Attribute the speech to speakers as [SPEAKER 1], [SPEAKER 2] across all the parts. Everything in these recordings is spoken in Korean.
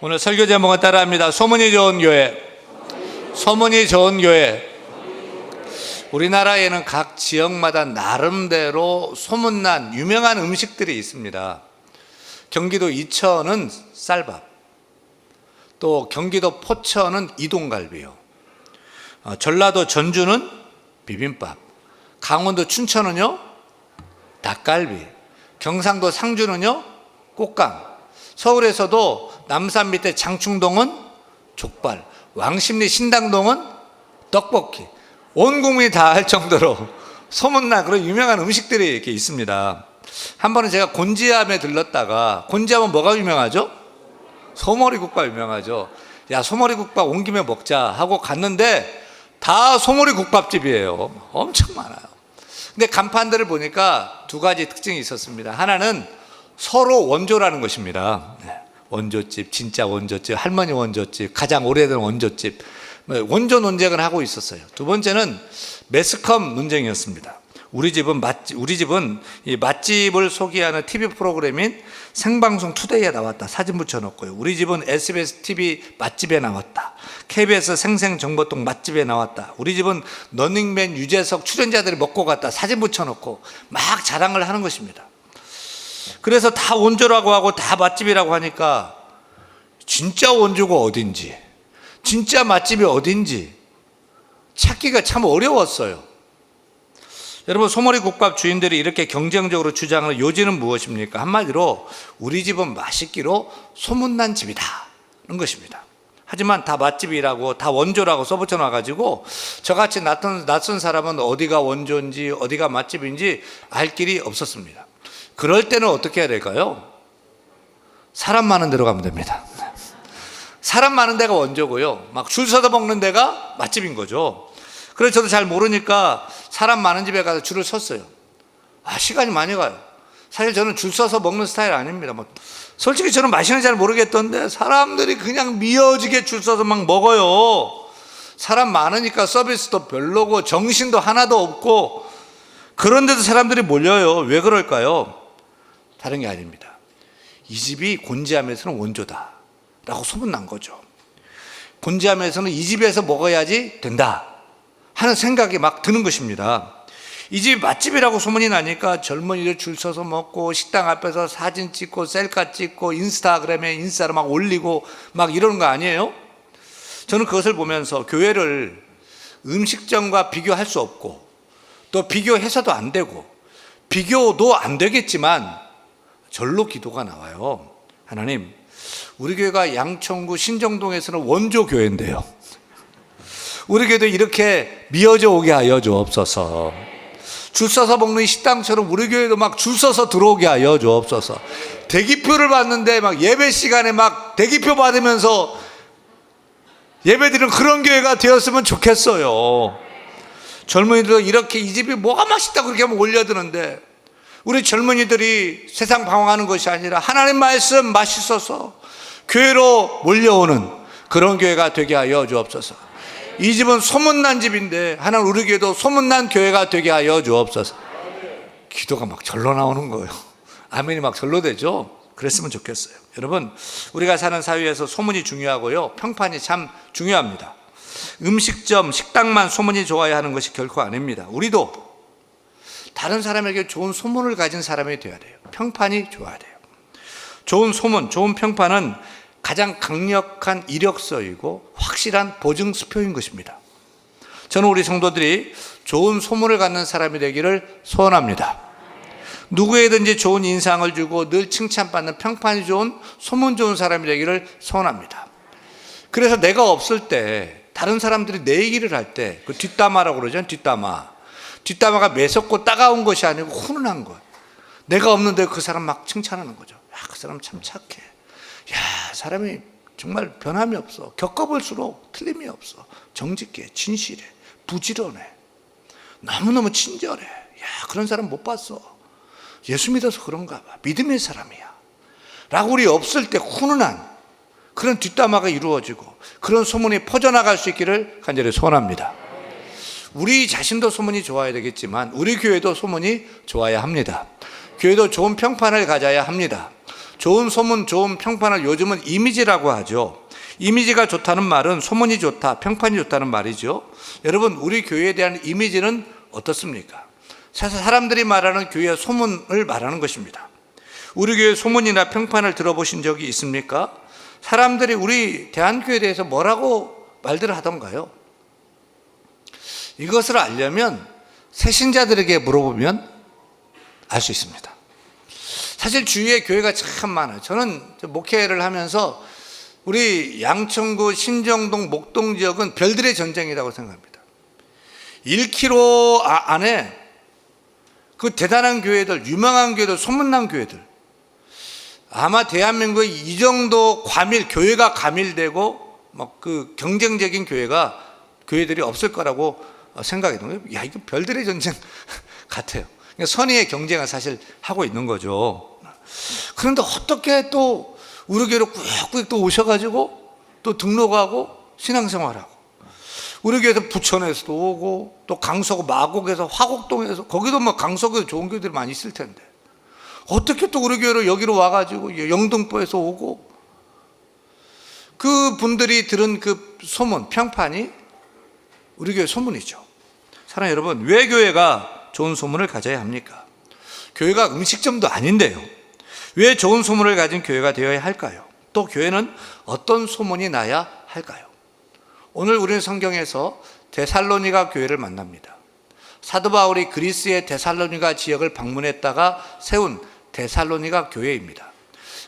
[SPEAKER 1] 오늘 설교 제목은 따라합니다. 소문이 좋은 교회. 소문이 좋은 교회. 우리나라에는 각 지역마다 나름대로 소문난 유명한 음식들이 있습니다. 경기도 이천은 쌀밥, 또 경기도 포천은 이동갈비요, 전라도 전주는 비빔밥, 강원도 춘천은요 닭갈비, 경상도 상주는요 꽃감, 서울에서도 남산 밑에 장충동은 족발, 왕십리 신당동은 떡볶이, 온 국민이 다 할 정도로 소문난 그런 유명한 음식들이 이렇게 있습니다. 한 번은 제가 곤지암에 들렀다가, 곤지암은 뭐가 유명하죠? 소머리국밥 유명하죠. 야, 소머리국밥 온 김에 먹자 하고 갔는데 다 소머리국밥집이에요. 엄청 많아요. 근데 간판들을 보니까 두 가지 특징이 있었습니다. 하나는 서로 원조라는 것입니다. 원조집, 진짜 원조집, 할머니 원조집, 가장 오래된 원조집, 원조 논쟁을 하고 있었어요. 두 번째는 매스컴 논쟁이었습니다. 우리 집은 이 맛집을 소개하는 TV 프로그램인 생방송 투데이에 나왔다. 사진 붙여놓고요. 우리 집은 SBS TV 맛집에 나왔다. KBS 생생정보통 맛집에 나왔다. 우리 집은 러닝맨 유재석 출연자들이 먹고 갔다. 사진 붙여놓고 막 자랑을 하는 것입니다. 그래서 다 원조라고 하고 다 맛집이라고 하니까 진짜 원조가 어딘지, 진짜 맛집이 어딘지 찾기가 참 어려웠어요. 여러분, 소머리국밥 주인들이 이렇게 경쟁적으로 주장하는 요지는 무엇입니까? 한마디로 우리 집은 맛있기로 소문난 집이다 는 것입니다. 하지만 다 맛집이라고, 다 원조라고 써붙여 놔가지고 저같이 낯선 사람은 어디가 원조인지 어디가 맛집인지 알 길이 없었습니다. 그럴 때는 어떻게 해야 될까요? 사람 많은 데로 가면 됩니다. 사람 많은 데가 원조고요, 막 줄 서서 먹는 데가 맛집인 거죠. 그래서 저도 잘 모르니까 사람 많은 집에 가서 줄을 섰어요. 시간이 많이 가요. 사실 저는 줄 서서 먹는 스타일 아닙니다. 솔직히 저는 맛있는 잘 모르겠던데 사람들이 그냥 미어지게 줄 서서 막 먹어요. 사람 많으니까 서비스도 별로고 정신도 하나도 없고, 그런데도 사람들이 몰려요. 왜 그럴까요? 다른 게 아닙니다. 이 집이 곤지암에서는 원조다 라고 소문난 거죠. 곤지암에서는 이 집에서 먹어야지 된다 하는 생각이 막 드는 것입니다. 이 집이 맛집이라고 소문이 나니까 젊은이들 줄 서서 먹고, 식당 앞에서 사진 찍고 셀카 찍고 인스타그램에 인싸로 막 올리고 막 이러는 거 아니에요? 저는 그것을 보면서 교회를 음식점과 비교할 수 없고, 또 비교해서도 안 되고, 비교도 안 되겠지만 절로 기도가 나와요. 하나님, 우리 교회가 양천구 신정동에서는 원조 교회인데요, 우리 교회도 이렇게 미어져 오게 하여 주옵소서. 줄 서서 먹는 식당처럼 우리 교회도 막 줄 서서 들어오게 하여 주옵소서. 대기표를 받는데 막 예배 시간에 막 대기표 받으면서 예배드리는 그런 교회가 되었으면 좋겠어요. 젊은이들도 이렇게 이 집이 뭐가 맛있다고 그렇게 하면 올려드는데, 우리 젊은이들이 세상 방황하는 것이 아니라 하나님 말씀 맛있어서 교회로 몰려오는 그런 교회가 되게 하여 주옵소서. 이 집은 소문난 집인데 하나님 우리 교회도 소문난 교회가 되게 하여 주옵소서. 기도가 막 절로 나오는 거예요. 아멘이 막 절로 되죠. 그랬으면 좋겠어요. 여러분, 우리가 사는 사회에서 소문이 중요하고요, 평판이 참 중요합니다. 음식점, 식당만 소문이 좋아야 하는 것이 결코 아닙니다. 우리도 다른 사람에게 좋은 소문을 가진 사람이 되어야 돼요. 평판이 좋아야 돼요. 좋은 소문, 좋은 평판은 가장 강력한 이력서이고 확실한 보증수표인 것입니다. 저는 우리 성도들이 좋은 소문을 갖는 사람이 되기를 소원합니다. 누구에든지 좋은 인상을 주고 늘 칭찬받는 평판이 좋은, 소문 좋은 사람이 되기를 소원합니다. 그래서 내가 없을 때 다른 사람들이 내 얘기를 할 때, 그 뒷담화라고 그러죠. 뒷담화가 매섭고 따가운 것이 아니고 훈훈한 것. 내가 없는데 그 사람 막 칭찬하는 거죠. 야, 그 사람 참 착해. 야, 사람이 정말 변함이 없어. 겪어볼수록 틀림이 없어. 정직해, 진실해, 부지런해, 너무너무 친절해. 야, 그런 사람 못 봤어. 예수 믿어서 그런가 봐. 믿음의 사람이야 라고 우리 없을 때 훈훈한 그런 뒷담화가 이루어지고 그런 소문이 퍼져나갈 수 있기를 간절히 소원합니다. 우리 자신도 소문이 좋아야 되겠지만 우리 교회도 소문이 좋아야 합니다. 교회도 좋은 평판을 가져야 합니다. 좋은 소문, 좋은 평판을 요즘은 이미지라고 하죠. 이미지가 좋다는 말은 소문이 좋다, 평판이 좋다는 말이죠. 여러분, 우리 교회에 대한 이미지는 어떻습니까? 사실 사람들이 말하는 교회의 소문을 말하는 것입니다. 우리 교회 소문이나 평판을 들어보신 적이 있습니까? 사람들이 우리 대한교회에 대해서 뭐라고 말들을 하던가요? 이것을 알려면 새신자들에게 물어보면 알 수 있습니다. 사실 주위에 교회가 참 많아요. 저는 목회를 하면서 우리 양천구, 신정동, 목동 지역은 별들의 전쟁이라고 생각합니다. 1km 안에 그 대단한 교회들, 유명한 교회들, 소문난 교회들, 아마 대한민국에 이 정도 교회가 과밀되고 막 그 경쟁적인 교회들이 없을 거라고 생각이 들어요. 야, 이거 별들의 전쟁 같아요. 그러니까 선의의 경쟁을 사실 하고 있는 거죠. 그런데 어떻게 또 우리 교회로 꾸역꾸역 또 오셔가지고 또 등록하고 신앙생활하고, 우리 교회에서 부천에서도 오고 또 강서구 마곡에서 화곡동에서, 거기도 뭐 강서구에 좋은 교회들이 많이 있을 텐데 어떻게 또 우리 교회로 여기로 와가지고 영등포에서 오고, 그 분들이 들은 그 소문, 평판이 우리 교회 소문이죠. 사랑하는 여러분, 왜 교회가 좋은 소문을 가져야 합니까? 교회가 음식점도 아닌데요. 왜 좋은 소문을 가진 교회가 되어야 할까요? 또 교회는 어떤 소문이 나야 할까요? 오늘 우리는 성경에서 데살로니가 교회를 만납니다. 사도 바울이 그리스의 데살로니가 지역을 방문했다가 세운 데살로니가 교회입니다.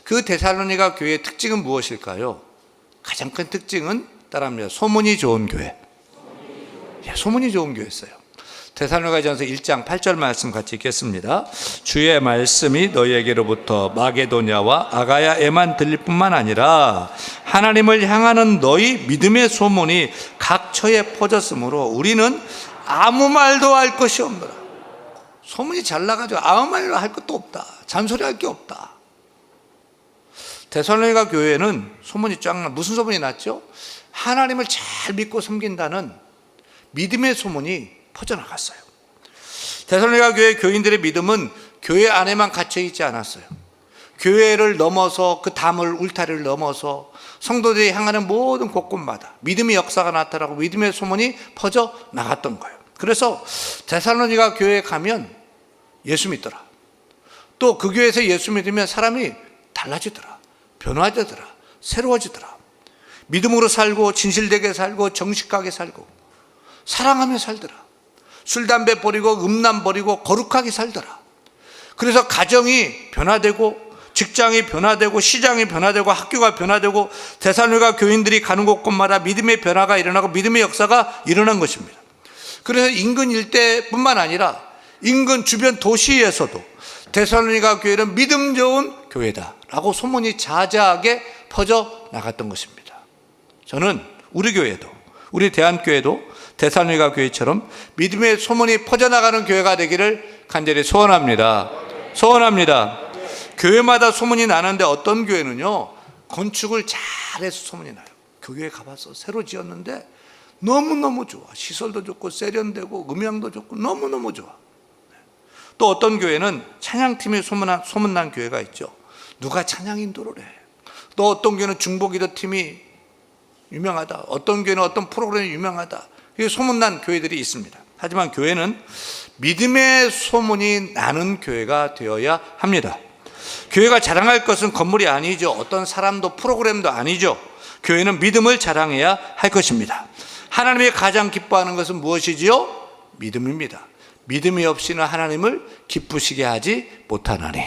[SPEAKER 1] 그 데살로니가 교회의 특징은 무엇일까요? 가장 큰 특징은 따라합니다. 소문이 좋은 교회. 소문이 좋은 교회였어요. 데살로니가전서 1장 8절 말씀 같이 읽겠습니다. 주의 말씀이 너희에게로부터 마게도냐와 아가야에만 들릴 뿐만 아니라 하나님을 향하는 너희 믿음의 소문이 각처에 퍼졌으므로 우리는 아무 말도 할 것이 없노라. 소문이 잘 나가지고 아무 말도 할 것도 없다. 잔소리할 게 없다. 데살로니가 교회는 소문이 쫙 무슨 소문이 났죠? 하나님을 잘 믿고 섬긴다는 믿음의 소문이 퍼져나갔어요. 데살로니가 교회 교인들의 믿음은 교회 안에만 갇혀 있지 않았어요. 교회를 넘어서 그 담을 울타리를 넘어서 성도들이 향하는 모든 곳곳마다 믿음의 역사가 나타나고 믿음의 소문이 퍼져 나갔던 거예요. 그래서 데살로니가 교회에 가면 예수 믿더라. 또 그 교회에서 예수 믿으면 사람이 달라지더라. 변화되더라. 새로워지더라. 믿음으로 살고 진실되게 살고 정직하게 살고 사랑하며 살더라. 술, 담배 버리고 음란 버리고 거룩하게 살더라. 그래서 가정이 변화되고 직장이 변화되고 시장이 변화되고 학교가 변화되고 데살로니가 교인들이 가는 곳곳마다 믿음의 변화가 일어나고 믿음의 역사가 일어난 것입니다. 그래서 인근 일대뿐만 아니라 인근 주변 도시에서도 데살로니가 교회는 믿음 좋은 교회다라고 소문이 자자하게 퍼져 나갔던 것입니다. 저는 우리 교회도, 우리 대한교회도 데살로니가 교회처럼 믿음의 소문이 퍼져나가는 교회가 되기를 간절히 소원합니다. 소원합니다. 교회마다 소문이 나는데 어떤 교회는요, 건축을 잘해서 소문이 나요. 교회에 가봐서 새로 지었는데 너무너무 좋아. 시설도 좋고 세련되고 음향도 좋고 너무너무 좋아. 또 어떤 교회는 찬양팀이 소문난 교회가 있죠. 누가 찬양 인도를 해. 또 어떤 교회는 중보기도 팀이 유명하다. 어떤 교회는 어떤 프로그램이 유명하다. 이게 소문난 교회들이 있습니다. 하지만 교회는 믿음의 소문이 나는 교회가 되어야 합니다. 교회가 자랑할 것은 건물이 아니죠. 어떤 사람도 프로그램도 아니죠. 교회는 믿음을 자랑해야 할 것입니다. 하나님이 가장 기뻐하는 것은 무엇이지요? 믿음입니다. 믿음이 없이는 하나님을 기쁘시게 하지 못하나니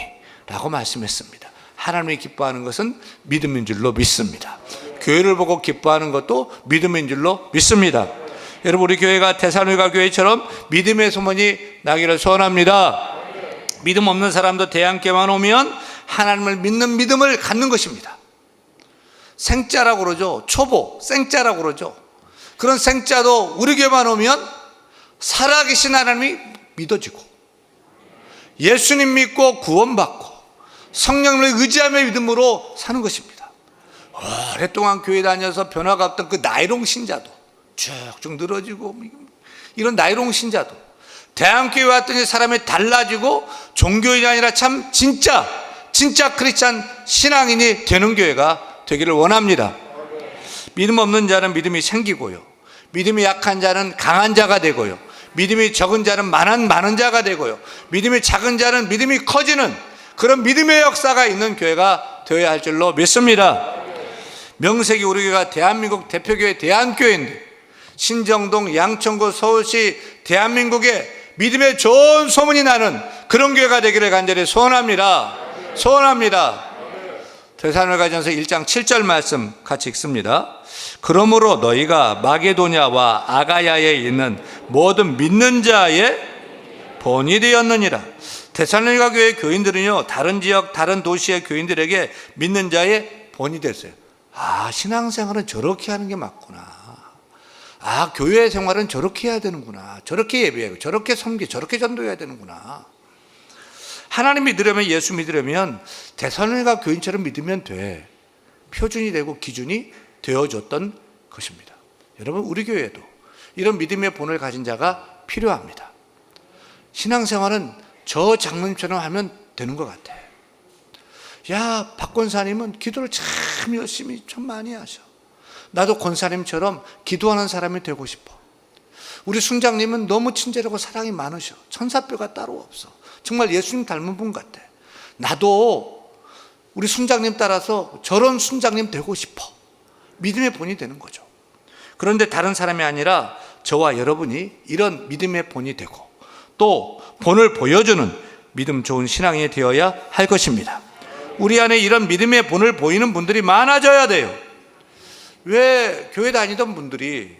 [SPEAKER 1] 라고 말씀했습니다. 하나님이 기뻐하는 것은 믿음인 줄로 믿습니다. 교회를 보고 기뻐하는 것도 믿음인 줄로 믿습니다. 여러분, 우리 교회가 데살로니가 교회처럼 믿음의 소문이 나기를 소원합니다. 믿음 없는 사람도 대안교회만 오면 하나님을 믿는 믿음을 갖는 것입니다. 생자라고 그러죠. 초보, 생자라고 그러죠. 그런 생자도 우리 교회만 오면 살아계신 하나님이 믿어지고 예수님 믿고 구원받고 성령을 의지하며 믿음으로 사는 것입니다. 오랫동안 교회 다녀서 변화가 없던 그 나이롱 신자도 쭉쭉 늘어지고, 이런 나이롱 신자도 대한교회 왔더니 사람이 달라지고 종교인이 아니라 참 진짜 진짜 크리스찬 신앙인이 되는 교회가 되기를 원합니다. 믿음 없는 자는 믿음이 생기고요, 믿음이 약한 자는 강한 자가 되고요, 믿음이 적은 자는 많은 자가 되고요, 믿음이 작은 자는 믿음이 커지는 그런 믿음의 역사가 있는 교회가 되어야 할 줄로 믿습니다. 명색이 우리 교회가 대한민국 대표교회 대한교회인데, 신정동, 양천구, 서울시 대한민국에 믿음의 좋은 소문이 나는 그런 교회가 되기를 간절히 소원합니다. 데살로니가전서 1장 7절 말씀 같이 읽습니다. 그러므로 너희가 마게도냐와 아가야에 있는 모든 믿는 자의 본이 되었느니라. 데살로니가 교회 교인들은요, 다른 지역 다른 도시의 교인들에게 믿는 자의 본이 됐어요. 신앙생활은 저렇게 하는 게 맞구나. 교회 생활은 저렇게 해야 되는구나. 저렇게 예배하고 저렇게 섬기, 저렇게 전도해야 되는구나. 하나님 믿으려면, 예수 믿으려면 데살로니가 교인처럼 믿으면 돼. 표준이 되고 기준이 되어줬던 것입니다. 여러분, 우리 교회에도 이런 믿음의 본을 가진 자가 필요합니다. 신앙생활은 저 장로님처럼 하면 되는 것 같아. 야, 박 권사님은 기도를 참 열심히 참 많이 하셔. 나도 권사님처럼 기도하는 사람이 되고 싶어. 우리 순장님은 너무 친절하고 사랑이 많으셔. 천사뼈가 따로 없어. 정말 예수님 닮은 분 같아. 나도 우리 순장님 따라서 저런 순장님 되고 싶어. 믿음의 본이 되는 거죠. 그런데 다른 사람이 아니라 저와 여러분이 이런 믿음의 본이 되고 또 본을 보여주는 믿음 좋은 신앙이 되어야 할 것입니다. 우리 안에 이런 믿음의 본을 보이는 분들이 많아져야 돼요. 왜 교회 다니던 분들이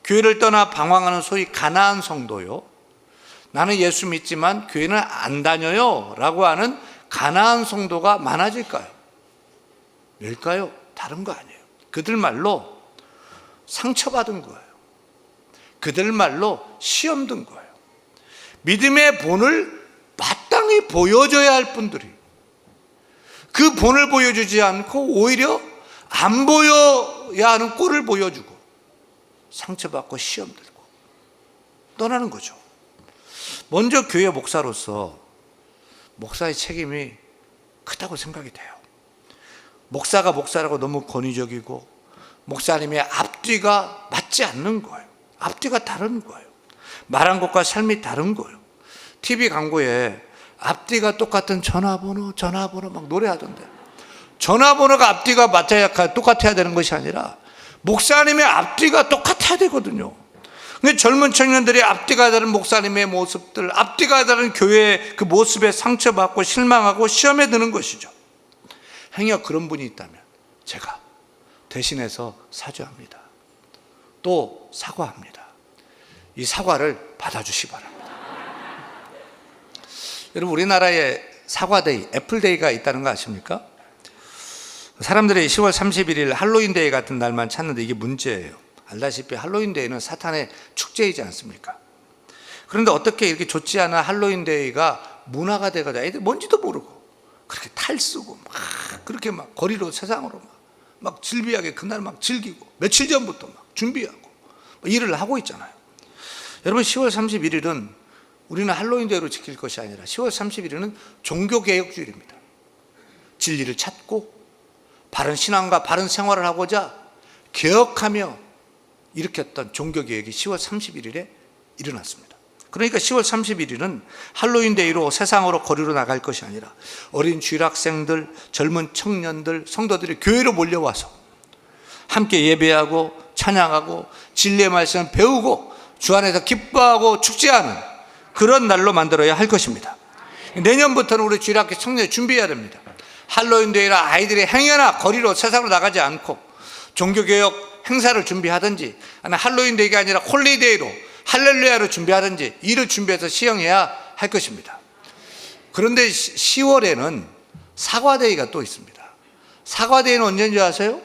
[SPEAKER 1] 교회를 떠나 방황하는 소위 가나안 성도요, 나는 예수 믿지만 교회는 안 다녀요 라고 하는 가나안 성도가 많아질까요? 왜일까요? 다른 거 아니에요. 그들 말로 상처받은 거예요. 그들 말로 시험 든 거예요. 믿음의 본을 마땅히 보여줘야 할 분들이 그 본을 보여주지 않고 오히려 안 보여야 하는 꼴을 보여주고 상처받고 시험 들고 떠나는 거죠. 먼저 교회 목사로서 목사의 책임이 크다고 생각이 돼요. 목사가 목사라고 너무 권위적이고 목사님의 앞뒤가 맞지 않는 거예요. 앞뒤가 다른 거예요. 말한 것과 삶이 다른 거예요. TV 광고에 앞뒤가 똑같은 전화번호 막 노래하던데, 전화번호가 앞뒤가 맞아야 똑같아야 되는 것이 아니라 목사님의 앞뒤가 똑같아야 되거든요. 근데 젊은 청년들이 앞뒤가 다른 목사님의 모습들, 앞뒤가 다른 교회의 그 모습에 상처받고 실망하고 시험에 드는 것이죠. 행여 그런 분이 있다면 제가 대신해서 사죄합니다. 또 사과합니다. 이 사과를 받아주시기 바랍니다. 여러분, 우리나라에 사과데이, 애플데이가 있다는 거 아십니까? 사람들이 10월 31일 할로윈데이 같은 날만 찾는데 이게 문제예요. 알다시피 할로윈데이는 사탄의 축제이지 않습니까? 그런데 어떻게 이렇게 좋지 않은 할로윈데이가 문화가 돼가지고 애들 뭔지도 모르고 그렇게 탈쓰고 막 그렇게 막 거리로 세상으로 막 즐비하게 그날 막 즐기고 며칠 전부터 막 준비하고 일을 하고 있잖아요. 여러분, 10월 31일은 우리는 할로윈데이로 지킬 것이 아니라 10월 31일은 종교개혁주일입니다. 진리를 찾고 바른 신앙과 바른 생활을 하고자 개혁하며 일으켰던 종교개혁이 10월 31일에 일어났습니다. 그러니까 10월 31일은 할로윈데이로 세상으로 거리로 나갈 것이 아니라 어린 주일학생들, 젊은 청년들, 성도들이 교회로 몰려와서 함께 예배하고 찬양하고 진리의 말씀을 배우고 주 안에서 기뻐하고 축제하는 그런 날로 만들어야 할 것입니다. 내년부터는 우리 주일학교 청년이 준비해야 됩니다. 할로윈데이라 아이들이 행여나 거리로 세상으로 나가지 않고 종교개혁 행사를 준비하든지, 아니면 할로윈데이가 아니라 홀리데이로 할렐루야로 준비하든지 이를 준비해서 시행해야 할 것입니다. 그런데 10월에는 사과데이가 또 있습니다. 사과데이는 언제인지 아세요?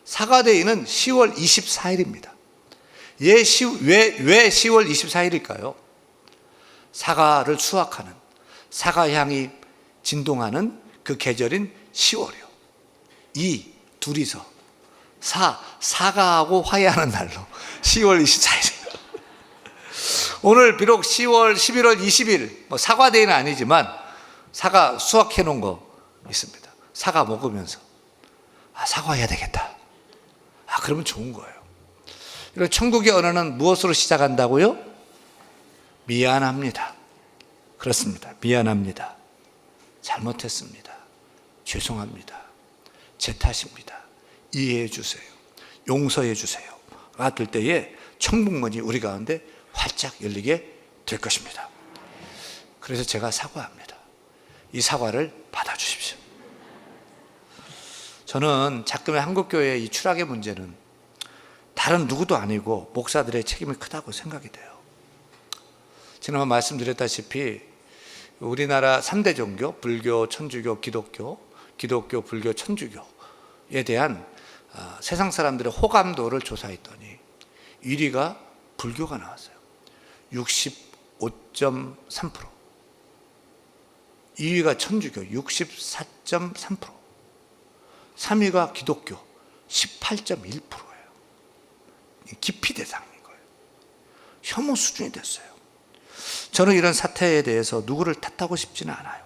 [SPEAKER 1] 사과데이는 10월 24일입니다. 왜 10월 24일일까요? 사과를 수확하는, 사과향이 진동하는 그 계절인 10월이요. 이 둘이서 사과하고 화해하는 날로 10월 24일. 오늘 비록 10월 11월 20일 사과데이는 아니지만 사과 수확해 놓은 거 있습니다. 사과 먹으면서 사과해야 되겠다. 그러면 좋은 거예요. 이런 천국의 언어는 무엇으로 시작한다고요? 미안합니다. 그렇습니다. 미안합니다. 잘못했습니다. 죄송합니다. 제 탓입니다. 이해해 주세요. 용서해 주세요. 될 때에 천국문이 우리 가운데 활짝 열리게 될 것입니다. 그래서 제가 사과합니다. 이 사과를 받아주십시오. 저는 작금의 한국교회의 이 추락의 문제는 다른 누구도 아니고 목사들의 책임이 크다고 생각이 돼요. 지난번 말씀드렸다시피 우리나라 3대 종교, 불교, 천주교, 기독교, 불교, 천주교에 대한 세상 사람들의 호감도를 조사했더니 1위가 불교가 나왔어요. 65.3%. 2위가 천주교 64.3%. 3위가 기독교 18.1%예요. 기피 대상인 거예요. 혐오 수준이 됐어요. 저는 이런 사태에 대해서 누구를 탓하고 싶지는 않아요.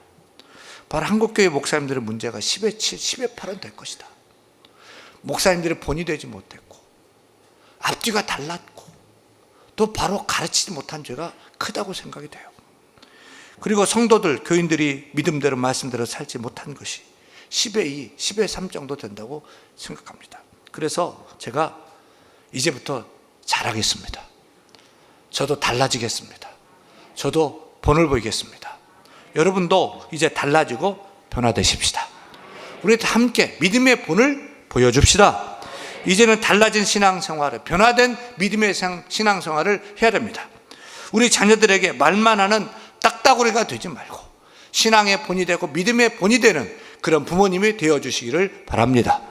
[SPEAKER 1] 바로 한국교회 목사님들의 문제가 10의 7, 10의 8은 될 것이다. 목사님들이 본이 되지 못했고 앞뒤가 달랐고 또 바로 가르치지 못한 죄가 크다고 생각이 돼요. 그리고 성도들, 교인들이 믿음대로 말씀대로 살지 못한 것이 10의 2, 10의 3 정도 된다고 생각합니다. 그래서 제가 이제부터 잘하겠습니다. 저도 달라지겠습니다. 저도 본을 보이겠습니다. 여러분도 이제 달라지고 변화되십시다. 우리 함께 믿음의 본을 보여줍시다. 이제는 달라진 신앙생활을, 변화된 믿음의 신앙생활을 해야 됩니다. 우리 자녀들에게 말만 하는 딱따구리가 되지 말고 신앙의 본이 되고 믿음의 본이 되는 그런 부모님이 되어주시기를 바랍니다.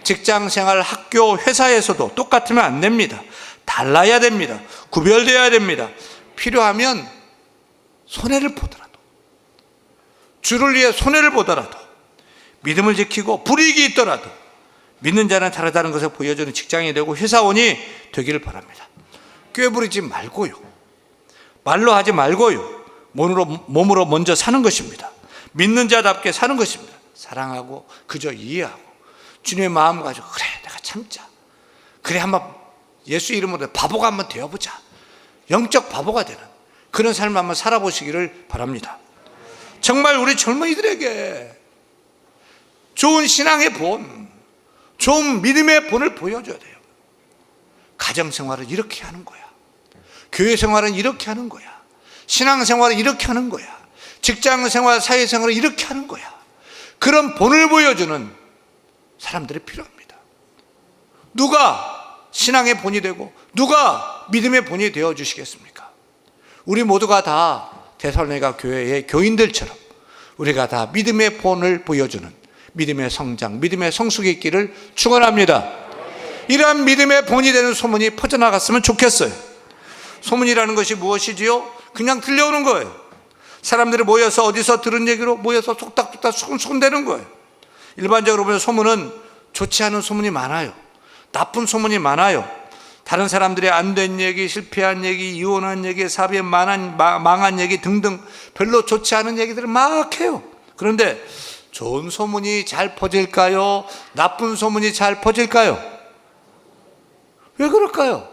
[SPEAKER 1] 직장생활, 학교, 회사에서도 똑같으면 안 됩니다. 달라야 됩니다. 구별되어야 됩니다. 필요하면 손해를 보더라도, 주를 위해 손해를 보더라도, 믿음을 지키고 불이익이 있더라도 믿는 자는 다르다는 것을 보여주는 직장이 되고 회사원이 되기를 바랍니다. 꾀부리지 말고요, 말로 하지 말고요, 몸으로 먼저 사는 것입니다. 믿는 자답게 사는 것입니다. 사랑하고 그저 이해하고 주님의 마음 가지고 그래 내가 참자, 그래 한번 예수 이름으로 바보가 한번 되어보자, 영적 바보가 되는 그런 삶을 한번 살아보시기를 바랍니다. 정말 우리 젊은이들에게 좋은 신앙의 본, 좋은 믿음의 본을 보여줘야 돼요. 가정생활은 이렇게 하는 거야, 교회생활은 이렇게 하는 거야, 신앙생활은 이렇게 하는 거야, 직장생활, 사회생활은 이렇게 하는 거야. 그런 본을 보여주는 사람들이 필요합니다. 누가 신앙의 본이 되고 누가 믿음의 본이 되어주시겠습니까? 우리 모두가 다 데살로니가 교회의 교인들처럼 우리가 다 믿음의 본을 보여주는 믿음의 성장, 믿음의 성숙이 있기를 축원합니다. 이러한 믿음의 본이 되는 소문이 퍼져나갔으면 좋겠어요. 소문이라는 것이 무엇이지요? 그냥 들려오는 거예요. 사람들이 모여서 어디서 들은 얘기로 모여서 속닥속닥 손대는 거예요. 일반적으로 보면 소문은 좋지 않은 소문이 많아요. 나쁜 소문이 많아요. 다른 사람들이 안 된 얘기, 실패한 얘기, 이혼한 얘기, 사업이 망한 얘기 등등 별로 좋지 않은 얘기들을 막 해요. 그런데 좋은 소문이 잘 퍼질까요? 나쁜 소문이 잘 퍼질까요? 왜 그럴까요?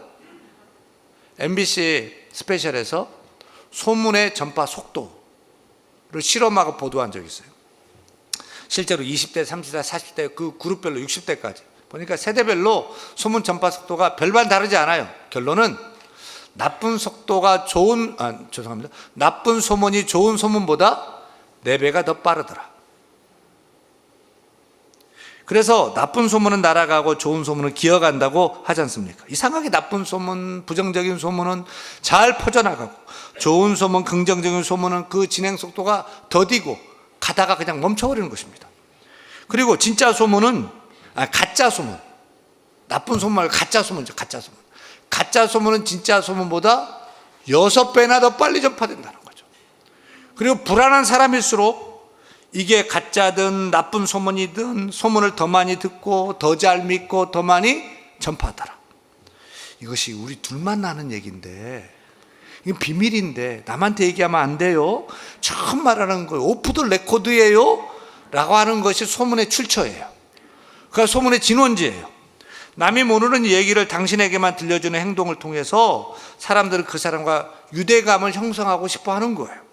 [SPEAKER 1] MBC 스페셜에서 소문의 전파 속도를 실험하고 보도한 적이 있어요. 실제로 20대, 30대, 40대 그 그룹별로 60대까지 보니까 세대별로 소문 전파 속도가 별반 다르지 않아요. 결론은 나쁜 소문이 좋은 소문보다 4배가 더 빠르더라. 그래서 나쁜 소문은 날아가고 좋은 소문은 기어간다고 하지 않습니까? 이상하게 나쁜 소문, 부정적인 소문은 잘 퍼져나가고 좋은 소문, 긍정적인 소문은 그 진행 속도가 더디고 가다가 그냥 멈춰버리는 것입니다. 그리고 진짜 소문은 가짜 소문, 나쁜 소문 말고 가짜 소문이죠. 가짜 소문은 진짜 소문보다 6배나 더 빨리 전파된다는 거죠. 그리고 불안한 사람일수록 이게 가짜든 나쁜 소문이든 소문을 더 많이 듣고 더 잘 믿고 더 많이 전파하더라. 이것이 우리 둘만 아는 얘기인데 이건 비밀인데 남한테 얘기하면 안 돼요. 처음 말하는 거예요. 오프 더 레코드예요 라고 하는 것이 소문의 출처예요. 그러니까 소문의 진원지예요. 남이 모르는 얘기를 당신에게만 들려주는 행동을 통해서 사람들은 그 사람과 유대감을 형성하고 싶어 하는 거예요.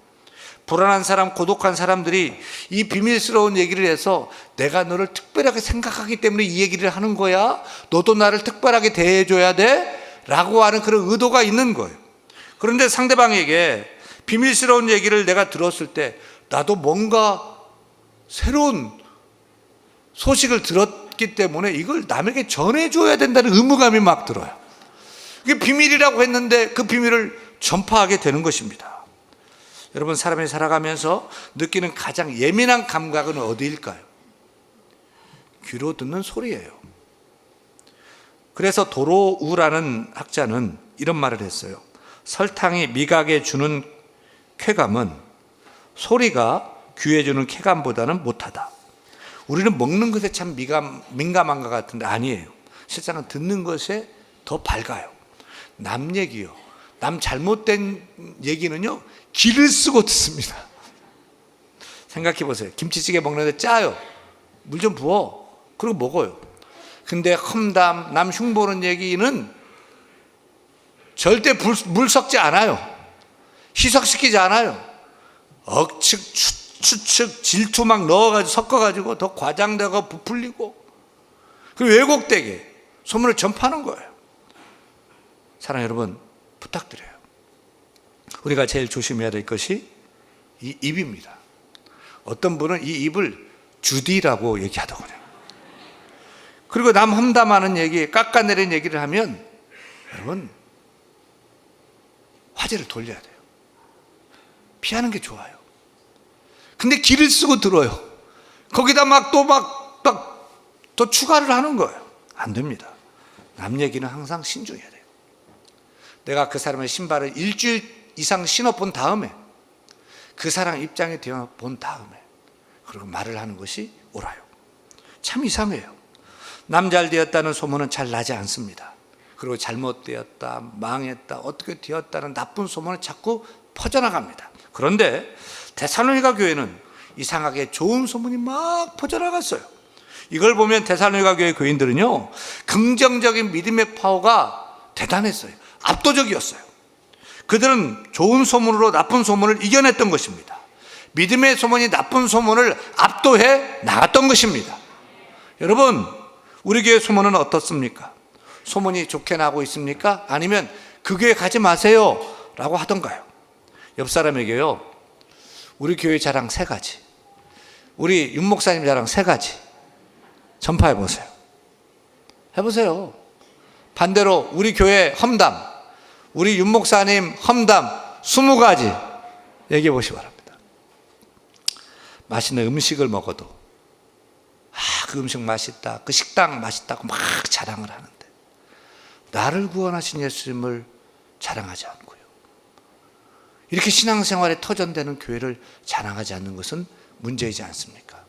[SPEAKER 1] 불안한 사람, 고독한 사람들이 이 비밀스러운 얘기를 해서 내가 너를 특별하게 생각하기 때문에 이 얘기를 하는 거야. 너도 나를 특별하게 대해줘야 돼 라고 하는 그런 의도가 있는 거예요. 그런데 상대방에게 비밀스러운 얘기를 내가 들었을 때 나도 뭔가 새로운 소식을 들었기 때문에 이걸 남에게 전해줘야 된다는 의무감이 막 들어요. 이게 비밀이라고 했는데 그 비밀을 전파하게 되는 것입니다. 여러분, 사람이 살아가면서 느끼는 가장 예민한 감각은 어디일까요? 귀로 듣는 소리예요. 그래서 도로우라는 학자는 이런 말을 했어요. 설탕이 미각에 주는 쾌감은 소리가 귀에 주는 쾌감보다는 못하다. 우리는 먹는 것에 참 민감한 것 같은데 아니에요. 실상은 듣는 것에 더 밝아요. 남 얘기요, 남 잘못된 얘기는요, 기를 쓰고 듣습니다. 생각해 보세요. 김치찌개 먹는데 짜요. 물 좀 부어. 그리고 먹어요. 근데 험담, 남 흉보는 얘기는 절대 물 섞지 않아요. 희석시키지 않아요. 억측, 추측, 질투 막 넣어가지고 섞어가지고 더 과장되고 부풀리고 그리고 왜곡되게 소문을 전파하는 거예요. 사랑하는 여러분, 부탁드려요. 우리가 제일 조심해야 될 것이 이 입입니다. 어떤 분은 이 입을 주디라고 얘기하더군요. 그리고 남 험담하는 얘기, 깎아내린 얘기를 하면 여러분, 화제를 돌려야 돼요. 피하는 게 좋아요. 근데 기를 쓰고 들어요. 거기다 또 추가를 하는 거예요. 안 됩니다. 남 얘기는 항상 신중해야 돼요. 내가 그 사람의 신발을 일주일 이상 신어본 다음에 그 사람 입장에 되어 본 다음에 그리고 말을 하는 것이 옳아요. 참 이상해요. 남 잘 되었다는 소문은 잘 나지 않습니다. 그리고 잘못되었다, 망했다, 어떻게 되었다는 나쁜 소문은 자꾸 퍼져나갑니다. 그런데 데살로니가 교회는 이상하게 좋은 소문이 막 퍼져나갔어요. 이걸 보면 데살로니가 교회 교인들은요, 긍정적인 믿음의 파워가 대단했어요. 압도적이었어요. 그들은 좋은 소문으로 나쁜 소문을 이겨냈던 것입니다. 믿음의 소문이 나쁜 소문을 압도해 나갔던 것입니다. 여러분, 우리 교회 소문은 어떻습니까? 소문이 좋게 나고 있습니까? 아니면 그 교회 가지 마세요 라고 하던가요? 옆 사람에게요, 우리 교회 자랑 3가지, 우리 윤 목사님 자랑 3가지 전파해 보세요. 해보세요. 반대로 우리 교회 험담, 우리 윤 목사님 험담 20가지 얘기해 보시기 바랍니다. 맛있는 음식을 먹어도 그 음식 맛있다, 그 식당 맛있다고 막 자랑을 하는데 나를 구원하신 예수님을 자랑하지 않고요, 이렇게 신앙생활에 터전되는 교회를 자랑하지 않는 것은 문제이지 않습니까?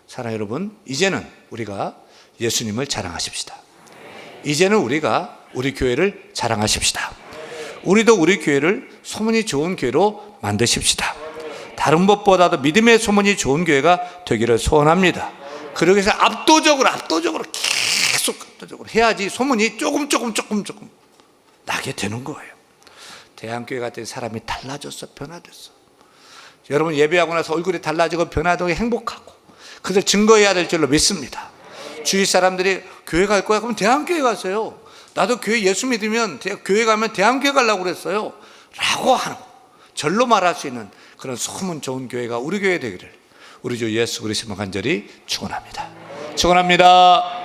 [SPEAKER 1] 사랑하는 여러분, 이제는 우리가 예수님을 자랑하십시다. 이제는 우리가 우리 교회를 자랑하십시다. 우리도 우리 교회를 소문이 좋은 교회로 만드십시다. 다른 것보다도 믿음의 소문이 좋은 교회가 되기를 소원합니다. 그러기 위해서 압도적으로 계속 압도적으로 해야지 소문이 조금 나게 되는 거예요. 대한교회 같은 사람이 달라졌어, 변화됐어. 여러분, 예배하고 나서 얼굴이 달라지고 변화되고 행복하고 그래서 증거해야 될 줄로 믿습니다. 주위 사람들이 교회 갈 거야? 그럼 대한교회 가세요. 나도 교회 예수 믿으면 교회 가면 대한교회 가려고 그랬어요 라고 하는, 절로 말할 수 있는 그런 소문 좋은 교회가 우리 교회 되기를 우리 주 예수 그리스도 간절히 축원합니다. 축원합니다.